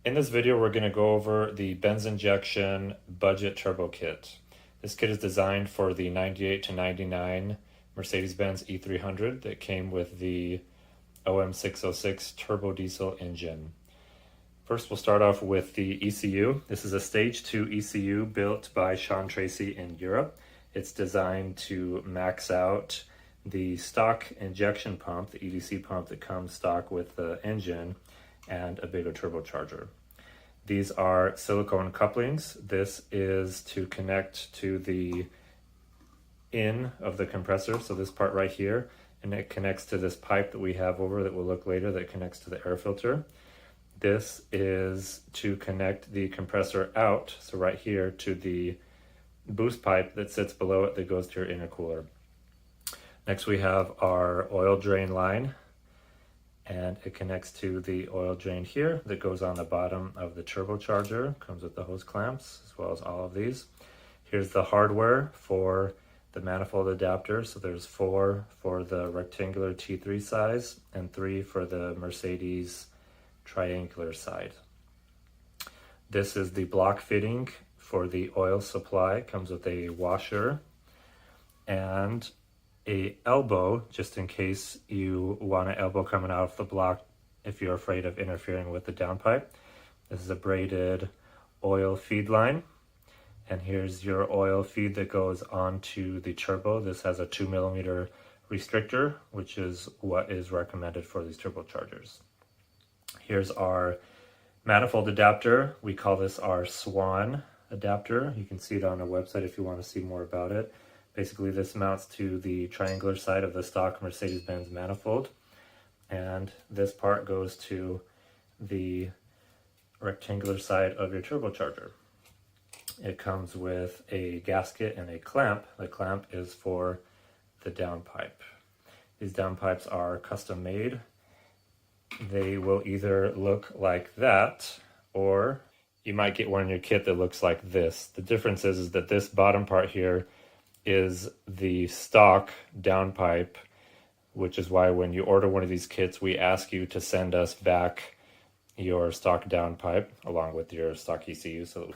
In this video, we're going to go over the Benz injection budget turbo kit. This kit is designed for the 98 to 99 Mercedes-Benz E300 that came with the OM606 turbo diesel engine. First, we'll start off with the ECU. This is a stage 2 ECU built by Sean Tracy in Europe. It's designed to max out the stock injection pump, the EDC pump that comes stock with the engine, and a bigger turbocharger. These are silicone couplings. This is to connect to the in of the compressor, so this part right here, and it connects to this pipe that we have over that we'll look later that connects to the air filter. This is to connect the compressor out, so right here, to the boost pipe that sits below it that goes to your intercooler. Next we have our oil drain line, and it connects to the oil drain here that goes on the bottom of the turbocharger. Comes with the hose clamps as well as all of these. Here's the hardware for the manifold adapter. So there's 4 for the rectangular T3 size and 3 for the Mercedes triangular side. This is the block fitting for the oil supply. Comes with a washer and a elbow, just in case you want an elbow coming out of the block if you're afraid of interfering with the downpipe. This is a braided oil feed line, and here's your oil feed that goes onto the turbo. This has a 2mm restrictor, which is what is recommended for these turbochargers. Here's our manifold adapter. We call this our Swan adapter. You can see it on our website if you want to see more about it. Basically, this mounts to the triangular side of the stock Mercedes-Benz manifold, and this part goes to the rectangular side of your turbocharger. It comes with a gasket and a clamp. The clamp is for the downpipe. These downpipes are custom made. They will either look like that, or you might get one in your kit that looks like this. The difference is that this bottom part here is the stock downpipe, which is why when you order one of these kits, we ask you to send us back your stock downpipe along with your stock ECU. So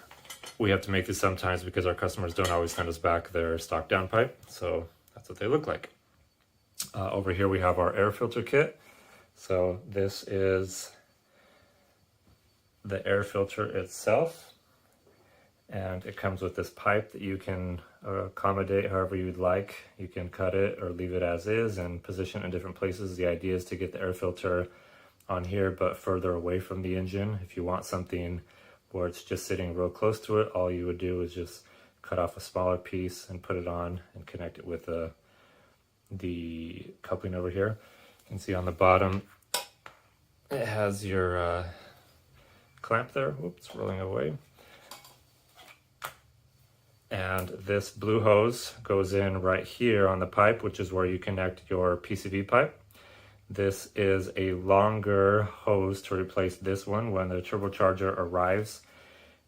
we have to make this sometimes because our customers don't always send us back their stock downpipe. So that's what they look like. Over here we have our air filter kit. So this is the air filter itself, and it comes with this pipe that you can accommodate however you'd like. You can cut it or leave it as is and position it in different places. The idea is to get the air filter on here but further away from the engine. If you want something where it's just sitting real close to it, all you would do is just cut off a smaller piece and put it on and connect it with the coupling over here. You can see on the bottom it has your clamp there. Whoops, rolling away. And this blue hose goes in right here on the pipe, which is where you connect your PCV pipe. This is a longer hose to replace this one. When the turbocharger arrives,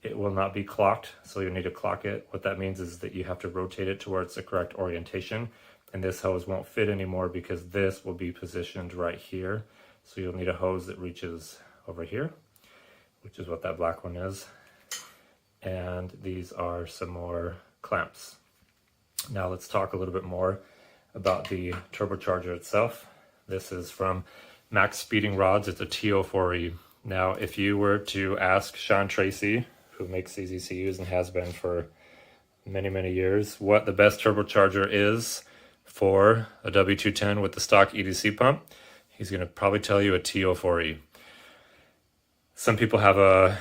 it will not be clocked, so you'll need to clock it. What that means is that you have to rotate it towards the correct orientation, and this hose won't fit anymore because this will be positioned right here. So you'll need a hose that reaches over here, which is what that black one is. And these are some more clamps. Now let's talk a little bit more about the turbocharger itself. This is from Max Speeding Rods. It's a TO4E. Now, if you were to ask Sean Tracy, who makes these ECUs and has been for many, many years, what the best turbocharger is for a W210 with the stock EDC pump, he's going to probably tell you a TO4E. Some people have a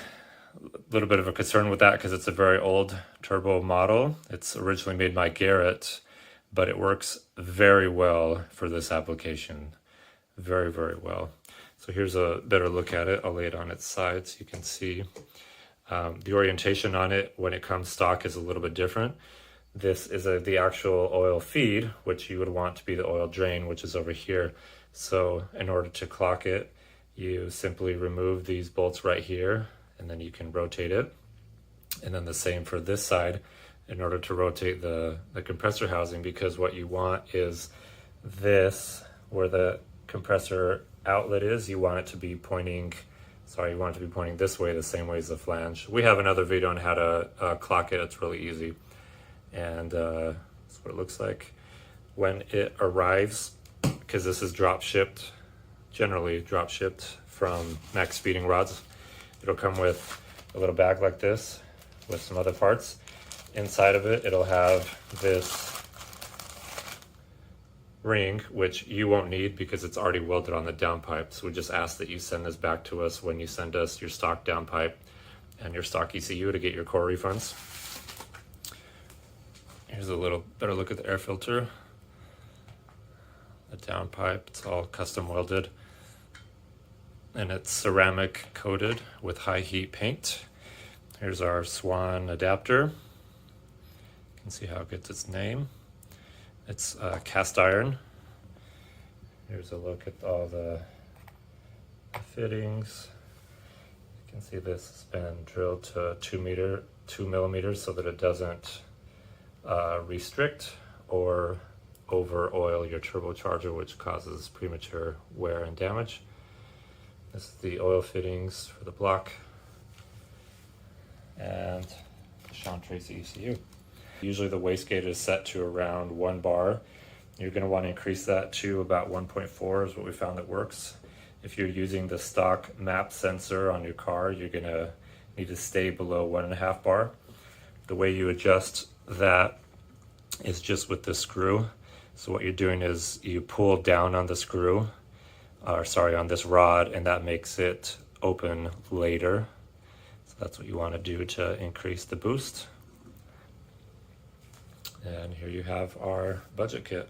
little bit of a concern with that because it's a very old turbo model. It's originally made by Garrett, but it works very well for this application. Very, very well. So here's a better look at it. I'll lay it on its side so you can see. The orientation on it when it comes stock is a little bit different. This is the actual oil feed, which you would want to be the oil drain, which is over here. So in order to clock it, you simply remove these bolts right here, and then you can rotate it. And then the same for this side in order to rotate the compressor housing, because what you want is this, where the compressor outlet is, you want it to be pointing Sorry, you want it to be pointing this way, the same way as the flange. We have another video on how to clock it. It's really easy. And that's what it looks like when it arrives, because this is drop shipped, generally drop shipped from Max Speeding Rods. It'll come with a little bag like this with some other parts. Inside of it, it'll have this ring, which you won't need because it's already welded on the downpipe. So we just ask that you send this back to us when you send us your stock downpipe and your stock ECU to get your core refunds. Here's a little better look at the air filter. The downpipe, it's all custom welded. And it's ceramic coated with high heat paint. Here's our Swan adapter. You can see how it gets its name. It's cast iron. Here's a look at all the fittings. You can see this has been drilled to 2 millimeters so that it doesn't restrict or over oil your turbocharger, which causes premature wear and damage. This is the oil fittings for the block and the Sean Tracy ECU. Usually the wastegate is set to around 1 bar. You're going to want to increase that to about 1.4 is what we found that works. If you're using the stock map sensor on your car, you're going to need to stay below 1.5 bar. The way you adjust that is just with the screw. So what you're doing is you pull down on the screw, on this rod, and that makes it open later. So that's what you want to do to increase the boost. And here you have our budget kit.